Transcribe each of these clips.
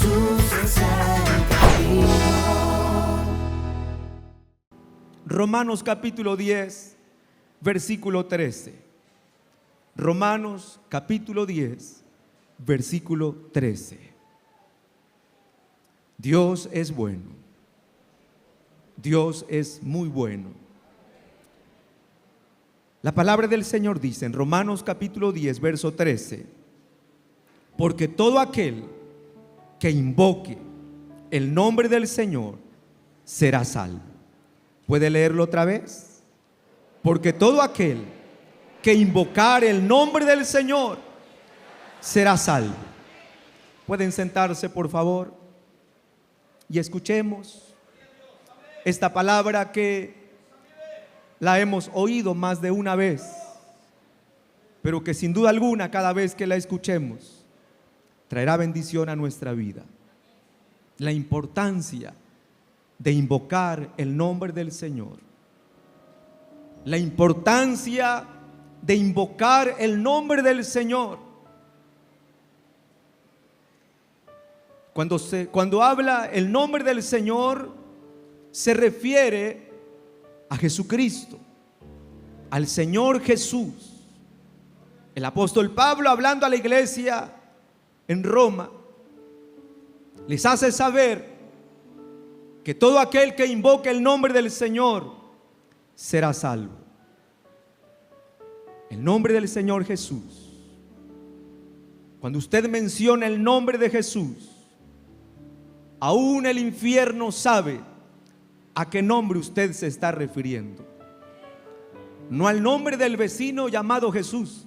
Jesús es el camino. Romanos capítulo 10, versículo 13. Romanos capítulo 10, versículo 13. Dios es bueno. Dios es muy bueno. La palabra del Señor dice en Romanos capítulo 10, verso 13: porque todo aquel que invoque el nombre del Señor será salvo. ¿Puede leerlo otra vez? Porque todo aquel que invocar el nombre del Señor será salvo. ¿Pueden sentarse, por favor? Y escuchemos esta palabra que la hemos oído más de una vez, pero que sin duda alguna cada vez que la escuchemos traerá bendición a nuestra vida. La importancia de invocar el nombre del Señor. La importancia de invocar el nombre del Señor. Cuando habla el nombre del Señor, se refiere a Jesucristo, al Señor Jesús. El apóstol Pablo, hablando a la iglesia en Roma, les hace saber que todo aquel que invoque el nombre del Señor será salvo. El nombre del Señor Jesús. Cuando usted menciona el nombre de Jesús, aún el infierno sabe a qué nombre usted se está refiriendo. No al nombre del vecino llamado Jesús,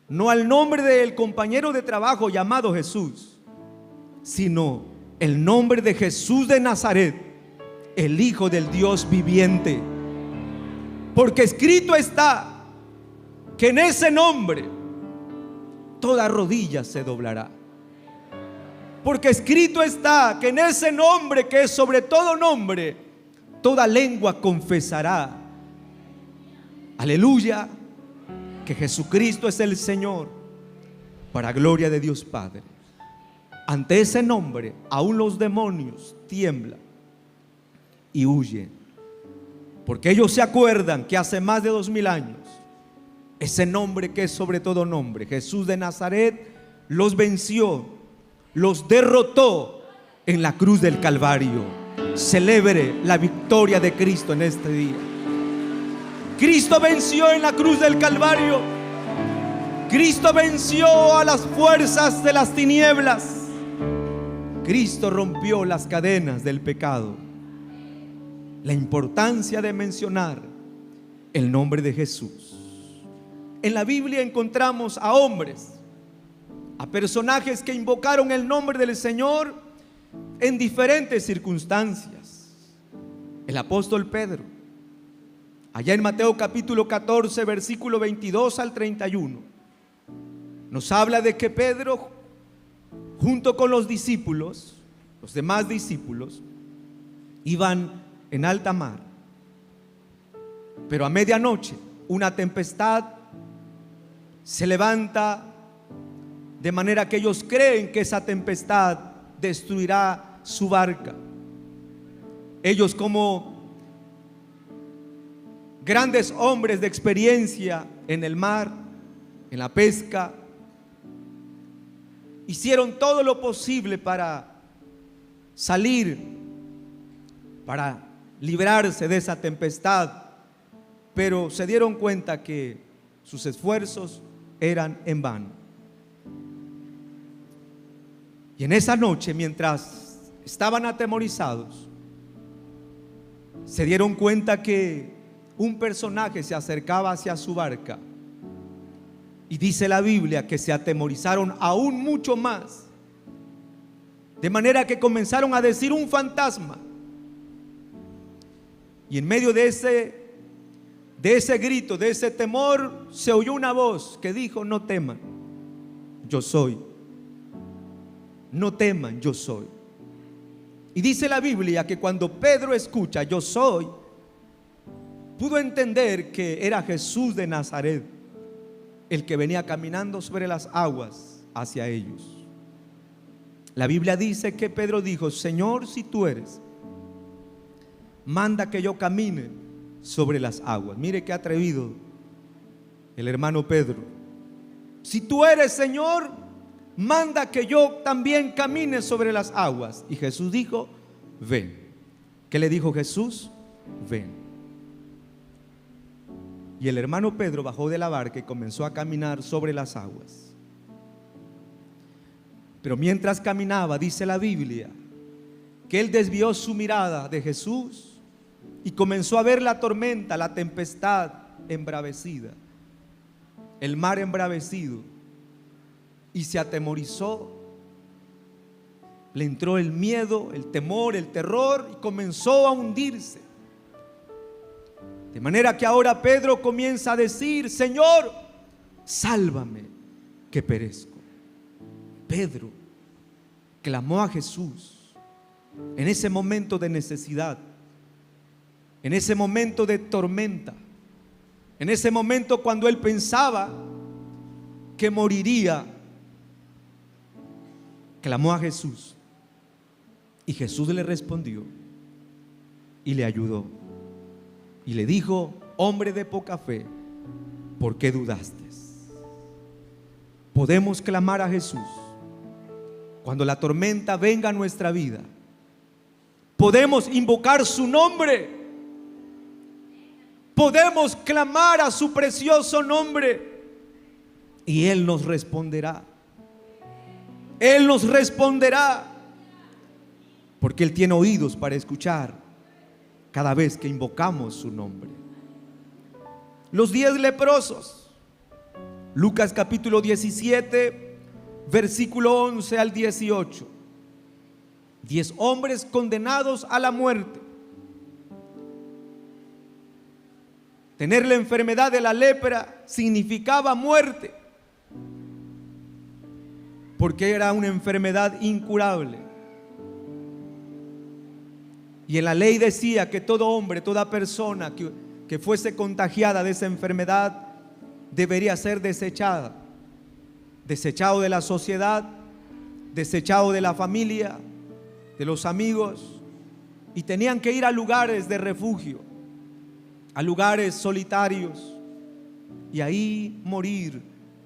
no al nombre del compañero de trabajo llamado Jesús, sino el nombre de Jesús de Nazaret, el Hijo del Dios viviente. Porque escrito está que en ese nombre toda rodilla se doblará. Porque escrito está que en ese nombre, que es sobre todo nombre, toda lengua confesará, aleluya, que Jesucristo es el Señor, para gloria de Dios Padre. Ante ese nombre, aún los demonios tiemblan y huyen, porque ellos se acuerdan que hace más de 2000 años, ese nombre que es sobre todo nombre, Jesús de Nazaret, los venció, los derrotó en la cruz del Calvario. Celebre la victoria de Cristo en este día. Cristo venció en la cruz del Calvario. Cristo venció a las fuerzas de las tinieblas. Cristo rompió las cadenas del pecado. La importancia de mencionar el nombre de Jesús. En la Biblia encontramos a hombres, a personajes que invocaron el nombre del Señor en diferentes circunstancias. El apóstol Pedro, allá en Mateo capítulo 14, versículo 22 al 31, nos habla de que Pedro, junto con los discípulos, los demás discípulos, iban en alta mar. Pero a medianoche una tempestad se levanta, de manera que ellos creen que esa tempestad destruirá su barca. Ellos, como grandes hombres de experiencia en el mar, en la pesca, hicieron todo lo posible para salir, para librarse de esa tempestad, pero se dieron cuenta que sus esfuerzos eran en vano. Y en esa noche, mientras estaban atemorizados, se dieron cuenta que un personaje se acercaba hacia su barca. Y dice la Biblia que se atemorizaron aún mucho más, de manera que comenzaron a decir: un fantasma. Y en medio de ese grito, de ese temor, se oyó una voz que dijo: no teman, yo soy. No teman, yo soy. Y dice la Biblia que cuando Pedro escucha yo soy, pudo entender que era Jesús de Nazaret el que venía caminando sobre las aguas hacia ellos. La Biblia dice que Pedro dijo: Señor, si tú eres, manda que yo camine sobre las aguas. Mire qué atrevido el hermano Pedro. Si tú eres, Señor, manda que yo también camine sobre las aguas. Y Jesús dijo: ven. ¿Qué le dijo Jesús? Ven. Y el hermano Pedro bajó de la barca y comenzó a caminar sobre las aguas. Pero mientras caminaba, dice la Biblia, que él desvió su mirada de Jesús y comenzó a ver la tormenta, la tempestad embravecida, el mar embravecido, y se atemorizó. Le entró el miedo, el temor, el terror, y comenzó a hundirse. De manera que ahora Pedro comienza a decir: Señor, sálvame, que perezco. Pedro clamó a Jesús en ese momento de necesidad, en ese momento de tormenta, en ese momento cuando él pensaba que moriría. Clamó a Jesús y Jesús le respondió y le ayudó y le dijo: hombre de poca fe, ¿por qué dudaste? Podemos clamar a Jesús cuando la tormenta venga a nuestra vida. Podemos invocar su nombre. Podemos clamar a su precioso nombre y Él nos responderá. Él nos responderá, porque Él tiene oídos para escuchar cada vez que invocamos su nombre. Los 10 leprosos, Lucas capítulo 17, versículo 11 al 18. 10 hombres condenados a la muerte. Tener la enfermedad de la lepra significaba muerte, porque era una enfermedad incurable. Y en la ley decía que todo hombre, toda persona que fuese contagiada de esa enfermedad debería ser desechado de la sociedad, desechado de la familia, de los amigos, y tenían que ir a lugares de refugio, a lugares solitarios, y ahí morir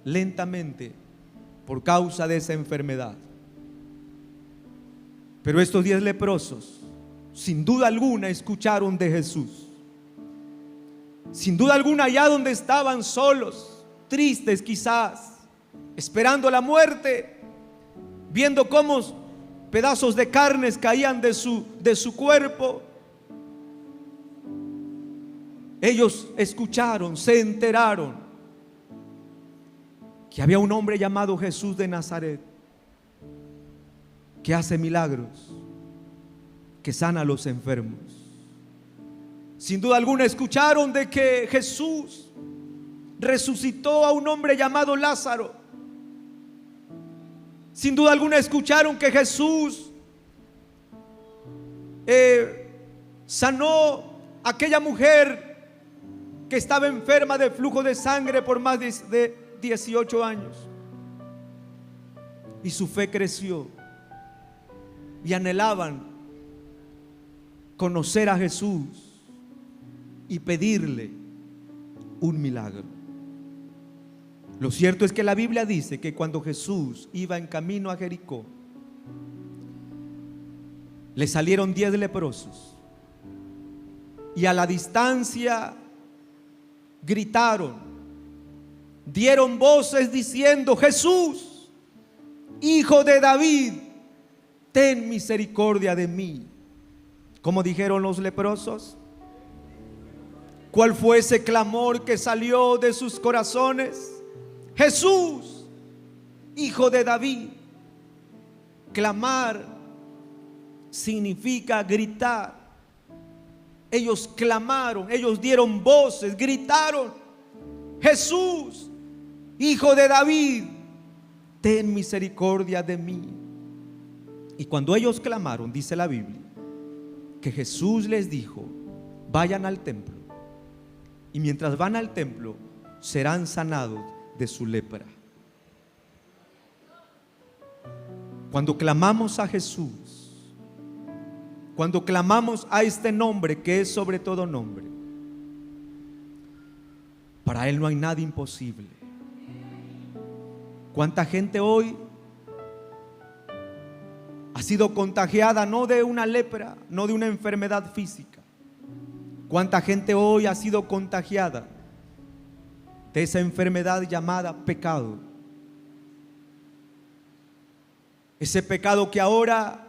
lentamente por causa de esa enfermedad. Pero estos 10 leprosos, sin duda alguna, escucharon de Jesús. Sin duda alguna, allá donde estaban solos, tristes quizás, esperando la muerte, viendo cómo pedazos de carnes caían de su cuerpo, ellos escucharon, se enteraron que había un hombre llamado Jesús de Nazaret, que hace milagros, que sana a los enfermos. Sin duda alguna escucharon de que Jesús resucitó a un hombre llamado Lázaro. Sin duda alguna escucharon que Jesús sanó a aquella mujer que estaba enferma de flujo de sangre por más de 18 años. Y su fe creció y anhelaban conocer a Jesús y pedirle un milagro. Lo cierto es que la Biblia dice que cuando Jesús iba en camino a Jericó, le salieron 10 leprosos y a la distancia gritaron, dieron voces diciendo: Jesús, Hijo de David, ten misericordia de mí. ¿Cómo dijeron los leprosos? ¿Cuál fue ese clamor que salió de sus corazones? Jesús, Hijo de David. Clamar significa gritar. Ellos clamaron, ellos dieron voces, gritaron: Jesús, Hijo de David, ten misericordia de mí. Y cuando ellos clamaron, dice la Biblia, que Jesús les dijo: vayan al templo, y mientras van al templo serán sanados de su lepra. Cuando clamamos a Jesús, cuando clamamos a este nombre que es sobre todo nombre, para Él no hay nada imposible. ¿Cuánta gente hoy ha sido contagiada no de una lepra, no de una enfermedad física? ¿Cuánta gente hoy ha sido contagiada de esa enfermedad llamada pecado? Ese pecado que ahora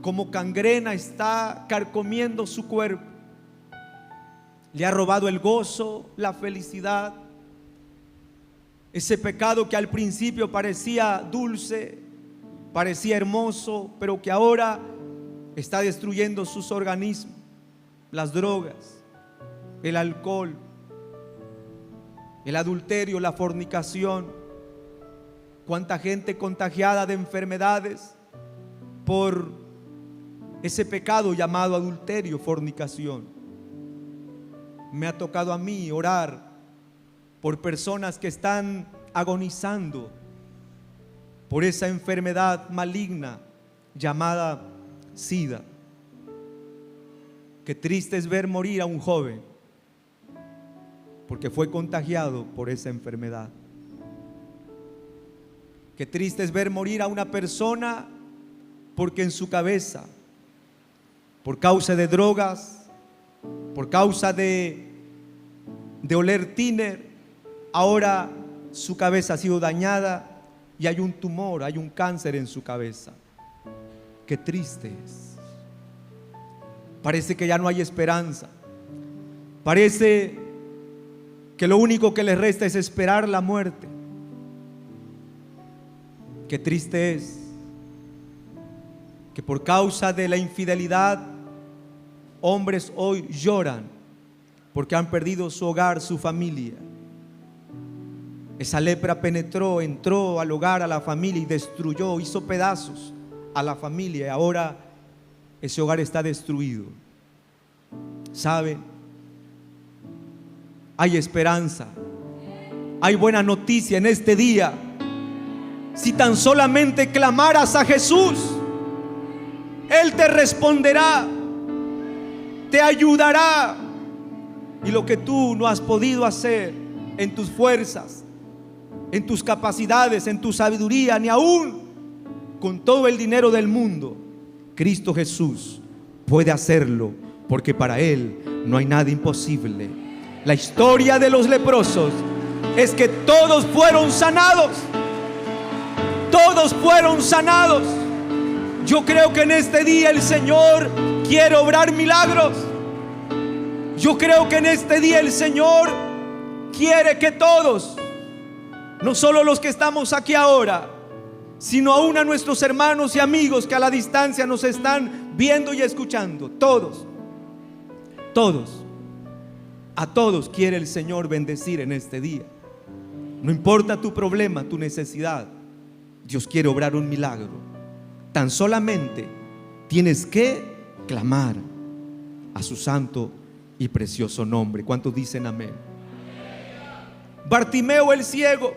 como cangrena está carcomiendo su cuerpo. Le ha robado el gozo, la felicidad. Ese pecado que al principio parecía dulce, parecía hermoso, pero que ahora está destruyendo sus organismos. Las drogas, el alcohol, el adulterio, la fornicación. Cuánta gente contagiada de enfermedades por ese pecado llamado adulterio, fornicación. Me ha tocado a mí orar por personas que están agonizando por esa enfermedad maligna llamada SIDA. Qué triste es ver morir a un joven porque fue contagiado por esa enfermedad. Qué triste es ver morir a una persona porque en su cabeza, por causa de drogas, por causa de oler tiner, ahora su cabeza ha sido dañada y hay un tumor, hay un cáncer en su cabeza. Qué triste es. Parece que ya no hay esperanza. Parece que lo único que les resta es esperar la muerte. Qué triste es que por causa de la infidelidad, hombres hoy lloran porque han perdido su hogar, su familia. Esa lepra penetró, entró al hogar, a la familia y destruyó, hizo pedazos a la familia. Y ahora ese hogar está destruido. ¿Saben? Hay esperanza. Hay buena noticia en este día. Si tan solamente clamaras a Jesús, Él te responderá, te ayudará. Y lo que tú no has podido hacer en tus fuerzas, en tus capacidades, en tu sabiduría, ni aún con todo el dinero del mundo, Cristo Jesús puede hacerlo, porque para Él no hay nada imposible. La historia de los leprosos es que todos fueron sanados. Todos fueron sanados. Yo creo que en este día el Señor quiere obrar milagros. Yo creo que en este día el Señor quiere que todos, no solo los que estamos aquí ahora, sino aún a nuestros hermanos y amigos que a la distancia nos están viendo y escuchando, todos, a todos quiere el Señor bendecir en este día. No importa tu problema, tu necesidad, Dios quiere obrar un milagro. Tan solamente tienes que clamar a su santo y precioso nombre. ¿Cuántos dicen amén? Bartimeo el ciego,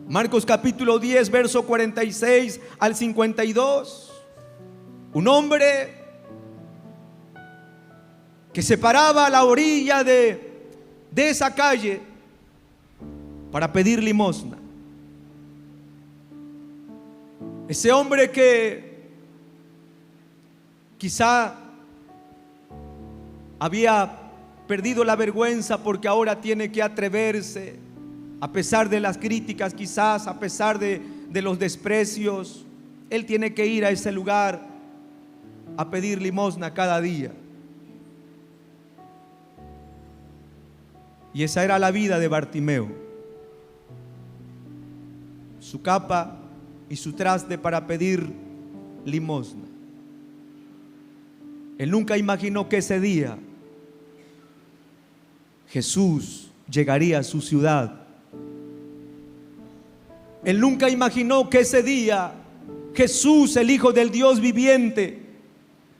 Marcos capítulo 10 verso 46 al 52. Un hombre que se paraba a la orilla de esa calle para pedir limosna. Ese hombre que quizá había perdido la vergüenza porque ahora tiene que atreverse, a pesar de las críticas, quizás a pesar de los desprecios. Él tiene que ir a ese lugar a pedir limosna cada día. Y esa era la vida de Bartimeo. Su capa y su traste para pedir limosna. Él nunca imaginó que ese día Jesús llegaría a su ciudad. Él nunca imaginó que ese día Jesús, el Hijo del Dios viviente,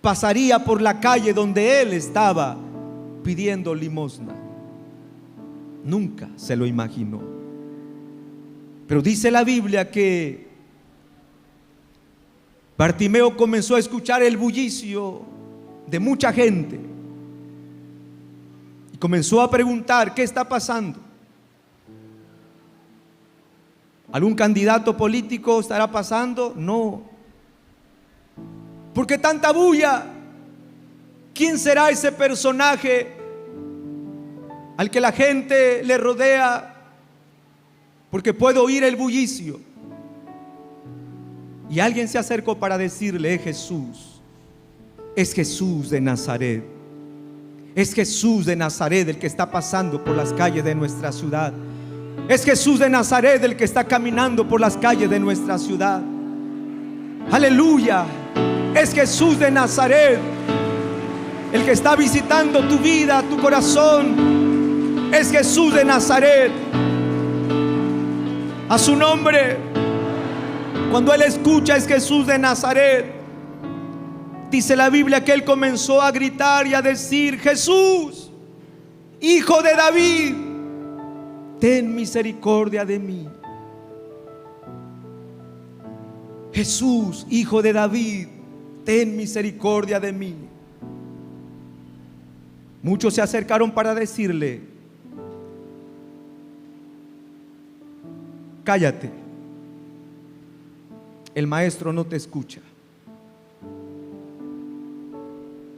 pasaría por la calle donde él estaba pidiendo limosna. Nunca se lo imaginó. Pero dice la Biblia que Bartimeo comenzó a escuchar el bullicio de mucha gente y comenzó a preguntar: ¿qué está pasando? ¿Algún candidato político estará pasando? No. ¿Por qué tanta bulla? ¿Quién será ese personaje al que la gente le rodea? Porque puedo oír el bullicio. Y alguien se acercó para decirle: es Jesús de Nazaret. Es Jesús de Nazaret el que está pasando por las calles de nuestra ciudad. Es Jesús de Nazaret el que está caminando por las calles de nuestra ciudad. Aleluya. Es Jesús de Nazaret el que está visitando tu vida, tu corazón. Es Jesús de Nazaret. A su nombre, cuando él escucha es Jesús de Nazaret, dice la Biblia que él comenzó a gritar y a decir: Jesús, Hijo de David, ten misericordia de mí. Jesús, Hijo de David, ten misericordia de mí. Muchos se acercaron para decirle: cállate, el maestro no te escucha.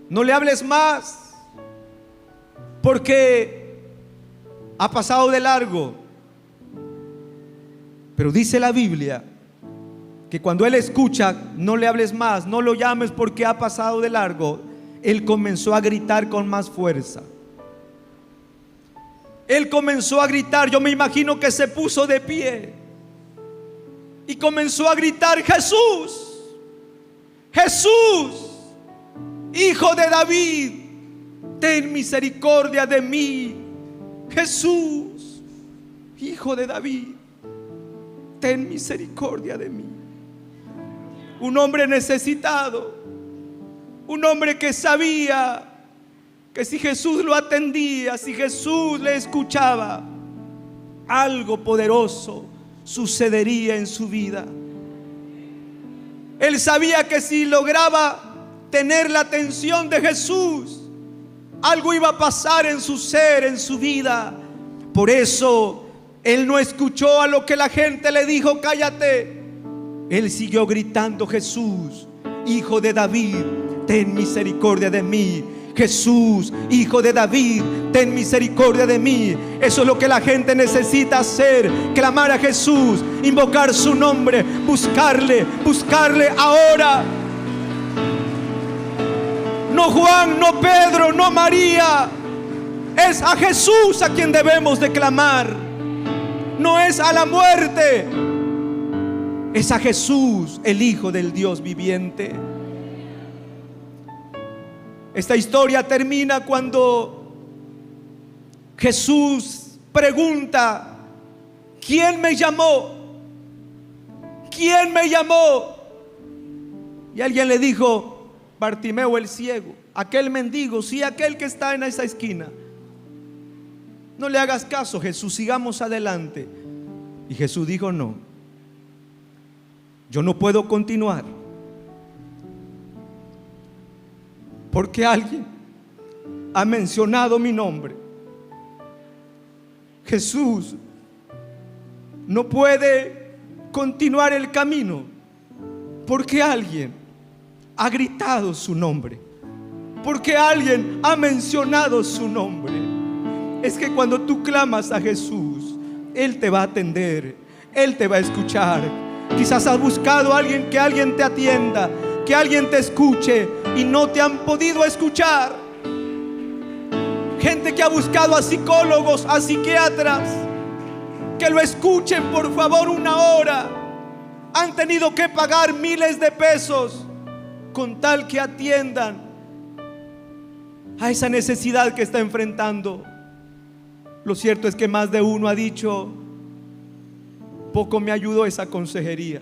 No le hables más, porque ha pasado de largo. Pero dice la Biblia que cuando él escucha: no le hables más, no lo llames porque ha pasado de largo, él comenzó a gritar con más fuerza. Él comenzó a gritar. Yo me imagino que se puso de pie y comenzó a gritar: Jesús, Jesús, Hijo de David, ten misericordia de mí. Jesús, Hijo de David, ten misericordia de mí. Un hombre necesitado, un hombre que sabía que si Jesús lo atendía, si Jesús le escuchaba, algo poderoso sucedería en su vida. Él sabía que si lograba tener la atención de Jesús, algo iba a pasar en su ser, en su vida. Por eso él no escuchó a lo que la gente le dijo: cállate. Él siguió gritando: Jesús, Hijo de David, ten misericordia de mí. Jesús, Hijo de David, ten misericordia de mí. Eso es lo que la gente necesita hacer: clamar a Jesús, invocar su nombre, buscarle ahora. No Juan, no Pedro, no María. Es a Jesús a quien debemos de clamar. No es a la muerte, es a Jesús, el Hijo del Dios viviente. Esta historia termina cuando Jesús pregunta: ¿quién me llamó? ¿Quién me llamó? Y alguien le dijo: Bartimeo el ciego, aquel mendigo, sí, aquel que está en esa esquina. No le hagas caso, Jesús, sigamos adelante. Y Jesús dijo: no, yo no puedo continuar, porque alguien ha mencionado mi nombre. Jesús no puede continuar el camino porque alguien ha gritado su nombre, porque alguien ha mencionado su nombre. Es que cuando tú clamas a Jesús, Él te va a atender, Él te va a escuchar. Quizás has buscado a alguien, que alguien te atienda, que alguien te escuche, y no te han podido escuchar. Gente que ha buscado a psicólogos, a psiquiatras, que lo escuchen por favor una hora. Han tenido que pagar miles de pesos con tal que atiendan a esa necesidad que está enfrentando. Lo cierto es que más de uno ha dicho: poco me ayudó esa consejería,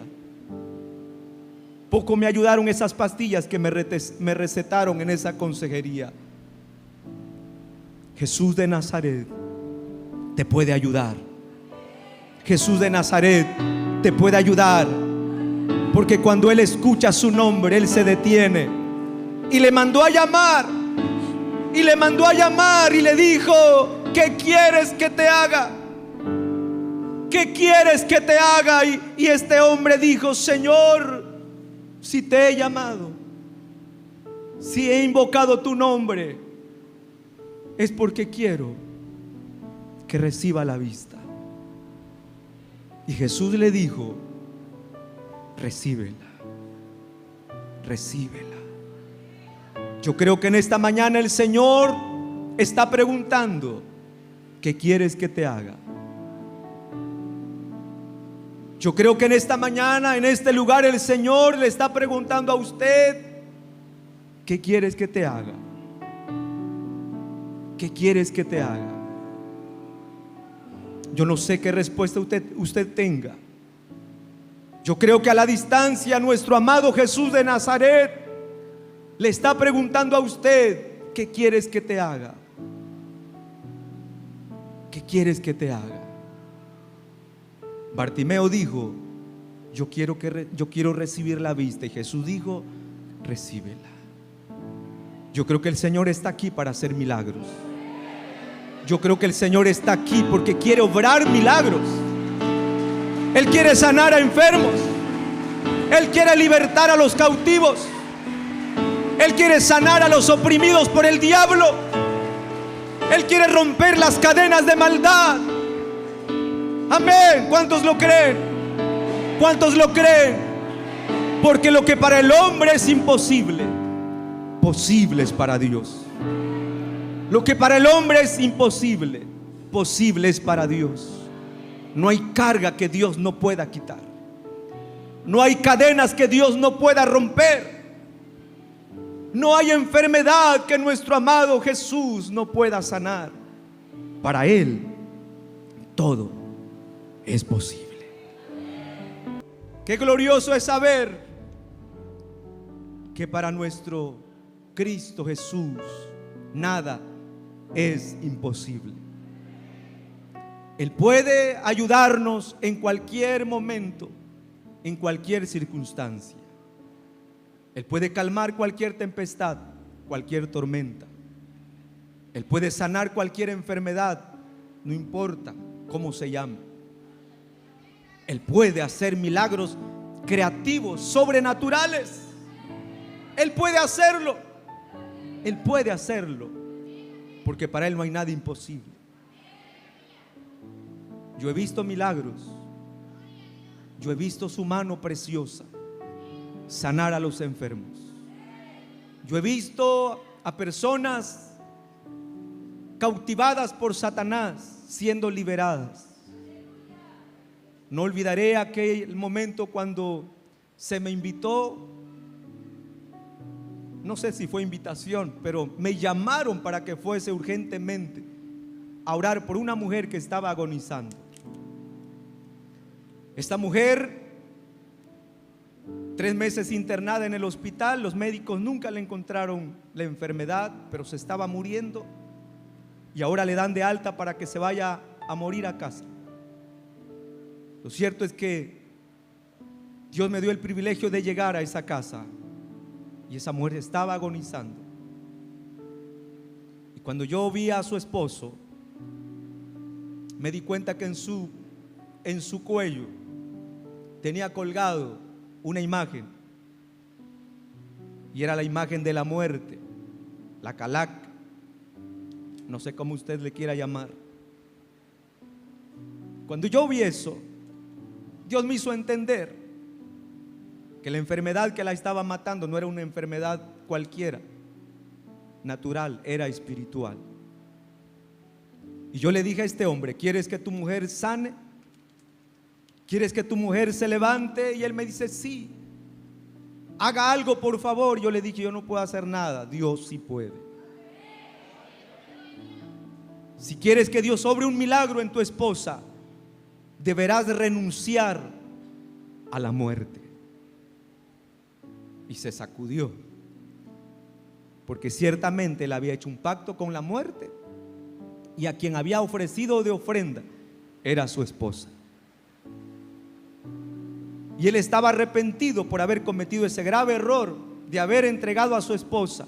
poco me ayudaron esas pastillas que me recetaron en esa consejería. Jesús de Nazaret te puede ayudar. Jesús de Nazaret te puede ayudar. Porque cuando Él escucha su nombre, Él se detiene. Y le mandó a llamar. Y le mandó a llamar y le dijo: ¿qué quieres que te haga? ¿Qué quieres que te haga? Y este hombre dijo: Señor, si te he llamado, si he invocado tu nombre, es porque quiero que reciba la vista. Y Jesús le dijo: recíbela, recíbela. Yo creo que en esta mañana el Señor está preguntando: ¿qué quieres que te haga? Yo creo que en esta mañana, en este lugar, el Señor le está preguntando a usted: ¿qué quieres que te haga? ¿Qué quieres que te haga? Yo no sé qué respuesta usted tenga. Yo creo que a la distancia nuestro amado Jesús de Nazaret le está preguntando a usted: ¿qué quieres que te haga? ¿Qué quieres que te haga? Bartimeo dijo: yo quiero recibir la vista. Y Jesús dijo: recíbela. Yo creo que el Señor está aquí para hacer milagros. Yo creo que el Señor está aquí porque quiere obrar milagros. Él quiere sanar a enfermos. Él quiere libertar a los cautivos. Él quiere sanar a los oprimidos por el diablo. Él quiere romper las cadenas de maldad. Amén. ¿Cuántos lo creen? ¿Cuántos lo creen? Porque lo que para el hombre es imposible, posible es para Dios. Lo que para el hombre es imposible, posible es para Dios. No hay carga que Dios no pueda quitar. No hay cadenas que Dios no pueda romper. No hay enfermedad que nuestro amado Jesús no pueda sanar. Para Él todo es posible. Qué glorioso es saber que para nuestro Cristo Jesús nada es imposible. Él puede ayudarnos en cualquier momento, en cualquier circunstancia. Él puede calmar cualquier tempestad, cualquier tormenta. Él puede sanar cualquier enfermedad, no importa cómo se llame. Él puede hacer milagros creativos, sobrenaturales. Él puede hacerlo. Él puede hacerlo, porque para Él no hay nada imposible. Yo he visto milagros. Yo he visto su mano preciosa sanar a los enfermos. Yo he visto a personas cautivadas por Satanás siendo liberadas. No olvidaré aquel momento cuando se me invitó, no sé si fue invitación, pero me llamaron para que fuese urgentemente a orar por una mujer que estaba agonizando. Esta mujer, 3 meses internada en el hospital, los médicos nunca le encontraron la enfermedad, pero se estaba muriendo y ahora le dan de alta para que se vaya a morir a casa. Lo cierto es que Dios me dio el privilegio de llegar a esa casa y esa mujer estaba agonizando. Y cuando yo vi a su esposo, me di cuenta que en su cuello tenía colgado una imagen, y era la imagen de la muerte, la calaca, no sé cómo usted le quiera llamar. Cuando yo vi eso, Dios me hizo entender que la enfermedad que la estaba matando no era una enfermedad cualquiera, natural, era espiritual. Y yo le dije a este hombre: ¿quieres que tu mujer sane? ¿Quieres que tu mujer se levante? Y él me dice: sí. Haga algo, por favor. Yo le dije: yo no puedo hacer nada, Dios sí puede. Si quieres que Dios obre un milagro en tu esposa, deberás renunciar a la muerte. Y se sacudió, porque ciertamente él había hecho un pacto con la muerte, y a quien había ofrecido de ofrenda era su esposa. Y él estaba arrepentido por haber cometido ese grave error de haber entregado a su esposa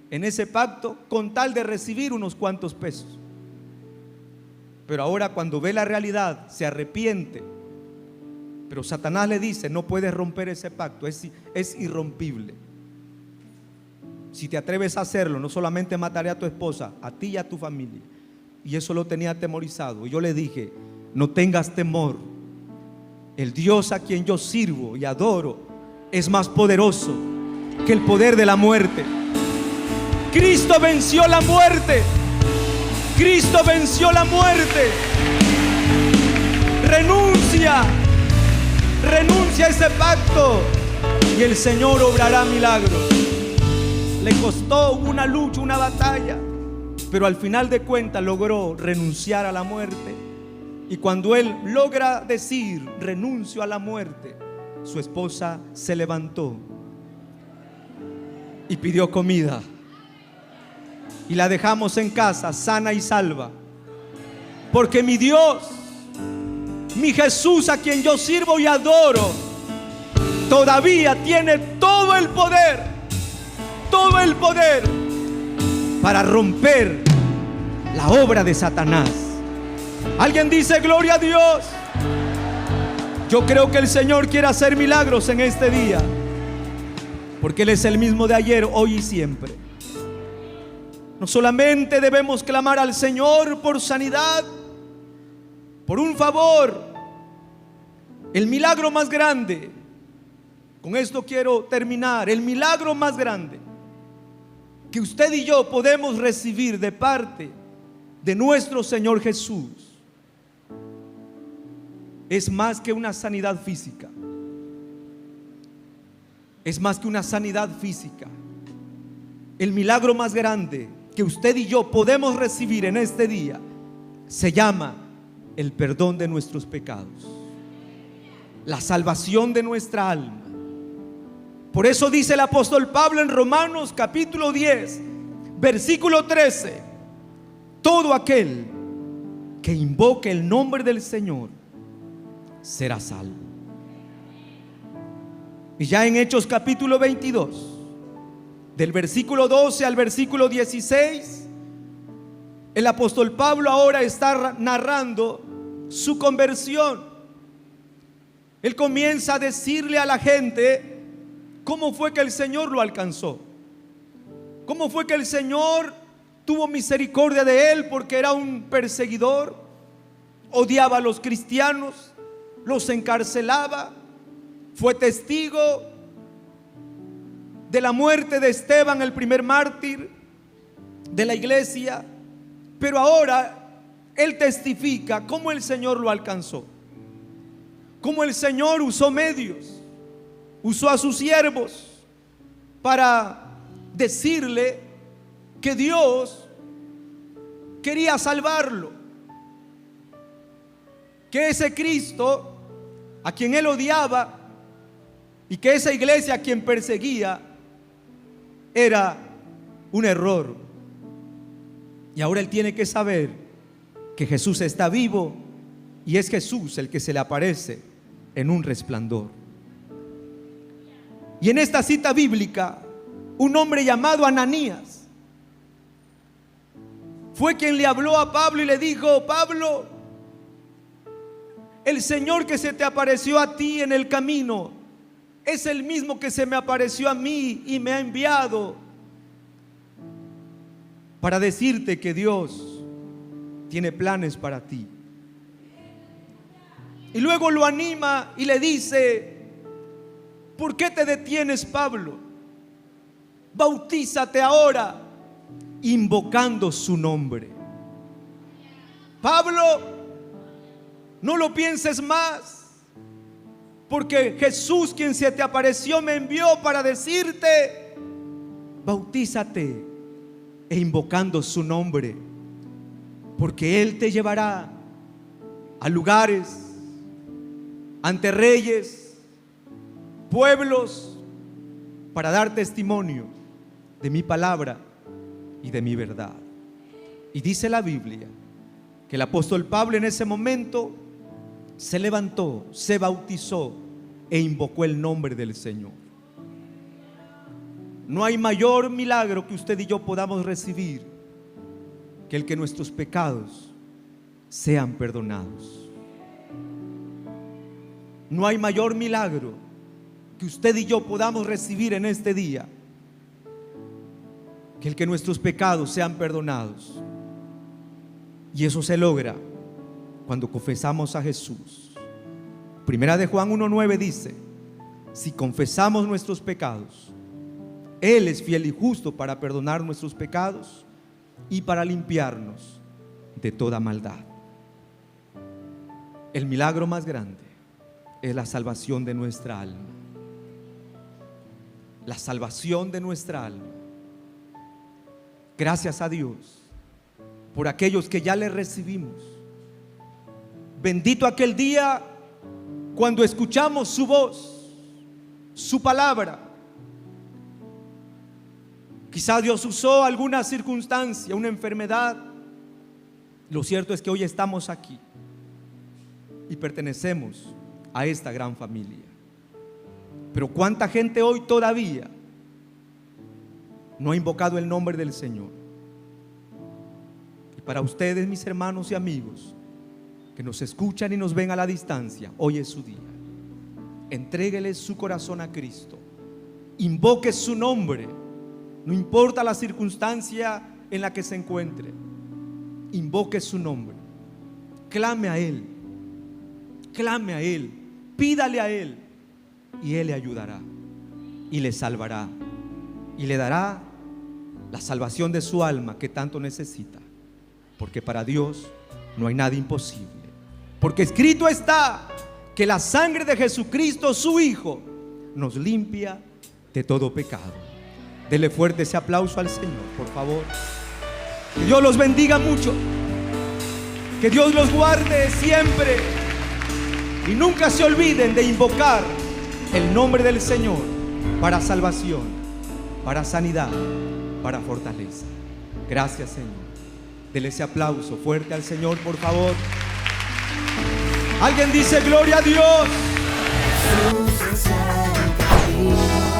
en ese pacto con tal de recibir unos cuantos pesos. Pero ahora, cuando ve la realidad, se arrepiente. Pero Satanás le dice: no puedes romper ese pacto, es irrompible. Si te atreves a hacerlo, no solamente mataré a tu esposa, a ti y a tu familia. Y eso lo tenía atemorizado. Y yo le dije: no tengas temor. El Dios a quien yo sirvo y adoro es más poderoso que el poder de la muerte. Cristo venció la muerte. Cristo venció la muerte. Renuncia a ese pacto y el Señor obrará milagros. Le costó una lucha, una batalla, pero al final de cuentas logró renunciar a la muerte. Y cuando él logra decir: renuncio a la muerte, su esposa se levantó y pidió comida. Y la dejamos en casa sana y salva. Porque mi Dios, mi Jesús a quien yo sirvo y adoro, todavía tiene todo el poder para romper la obra de Satanás. Alguien dice: gloria a Dios. Yo creo que el Señor quiere hacer milagros en este día, porque Él es el mismo de ayer, hoy y siempre. No solamente debemos clamar al Señor por sanidad, por un favor, el milagro más grande. Con esto quiero terminar. El milagro más grande que usted y yo podemos recibir de parte de nuestro Señor Jesús es más que una sanidad física. Es más que una sanidad física. El milagro más grande que usted y yo podemos recibir en este día se llama el perdón de nuestros pecados, la salvación de nuestra alma. Por eso dice el apóstol Pablo en Romanos capítulo 10, versículo 13: todo aquel que invoque el nombre del Señor será salvo. Y ya en Hechos capítulo 22, del versículo 12 al versículo 16, el apóstol Pablo ahora está narrando su conversión. Él comienza a decirle a la gente cómo fue que el Señor lo alcanzó, cómo fue que el Señor tuvo misericordia de él, porque era un perseguidor, odiaba a los cristianos, los encarcelaba, fue testigo de la muerte de Esteban, el primer mártir de la iglesia. Pero ahora él testifica cómo el Señor lo alcanzó, cómo el Señor usó medios, usó a sus siervos para decirle que Dios quería salvarlo, que ese Cristo a quien él odiaba y que esa iglesia a quien perseguía era un error. Y ahora él tiene que saber que Jesús está vivo, y es Jesús el que se le aparece en un resplandor. Y en esta cita bíblica, un hombre llamado Ananías fue quien le habló a Pablo y le dijo: Pablo, el Señor que se te apareció a ti en el camino es el mismo que se me apareció a mí y me ha enviado para decirte que Dios tiene planes para ti. Y luego lo anima y le dice: ¿por qué te detienes, Pablo? Bautízate ahora, invocando su nombre. Pablo, no lo pienses más, porque Jesús, quien se te apareció, me envió para decirte: bautízate e invocando su nombre, porque Él te llevará a lugares, ante reyes, pueblos, para dar testimonio de mi palabra y de mi verdad. Y dice la Biblia que el apóstol Pablo en ese momento se levantó, se bautizó e invocó el nombre del Señor. No hay mayor milagro que usted y yo podamos recibir que el que nuestros pecados sean perdonados. No hay mayor milagro que usted y yo podamos recibir en este día que el que nuestros pecados sean perdonados. Y eso se logra cuando confesamos a Jesús. Primera de Juan 1:9 dice: si confesamos nuestros pecados, Él es fiel y justo para perdonar nuestros pecados y para limpiarnos de toda maldad. El milagro más grande es la salvación de nuestra alma. La salvación de nuestra alma. Gracias a Dios por aquellos que ya le recibimos. Bendito aquel día cuando escuchamos su voz, su palabra. Quizá Dios usó alguna circunstancia, una enfermedad. Lo cierto es que hoy estamos aquí y pertenecemos a esta gran familia. Pero cuánta gente hoy todavía no ha invocado el nombre del Señor. Y para ustedes, mis hermanos y amigos que nos escuchan y nos ven a la distancia, hoy es su día. Entréguele su corazón a Cristo. Invoque su nombre. No importa la circunstancia en la que se encuentre. Invoque su nombre. Clame a Él. Clame a Él. Pídale a Él. Y Él le ayudará. Y le salvará. Y le dará la salvación de su alma que tanto necesita. Porque para Dios no hay nada imposible. Porque escrito está que la sangre de Jesucristo, su Hijo, nos limpia de todo pecado. Dele fuerte ese aplauso al Señor, por favor. Que Dios los bendiga mucho. Que Dios los guarde siempre. Y nunca se olviden de invocar el nombre del Señor para salvación, para sanidad, para fortaleza. Gracias, Señor. Dele ese aplauso fuerte al Señor, por favor. Alguien dice gloria a Dios. Jesús es el camino.